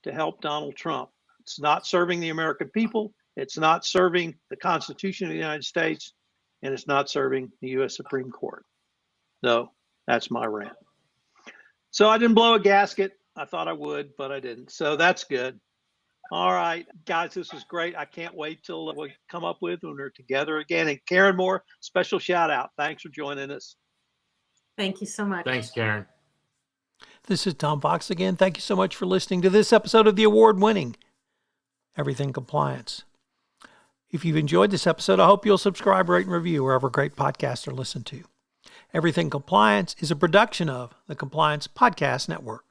Speaker 1: to help Donald Trump. It's not serving the American people. It's not serving the Constitution of the United States, and it's not serving the U.S. Supreme Court. So that's my rant. So I didn't blow a gasket. I thought I would, but I didn't. So that's good. All right, guys, this was great. I can't wait till we come up with when we're together again. And Karen Moore, special shout out. Thanks for joining us.
Speaker 5: Thank you so much.
Speaker 3: Thanks, Karen.
Speaker 7: This is Tom Fox again. Thank you so much for listening to this episode of the award-winning Everything Compliance. If you've enjoyed this episode, I hope you'll subscribe, rate, and review wherever great podcasts are listened to. Everything Compliance is a production of the Compliance Podcast Network.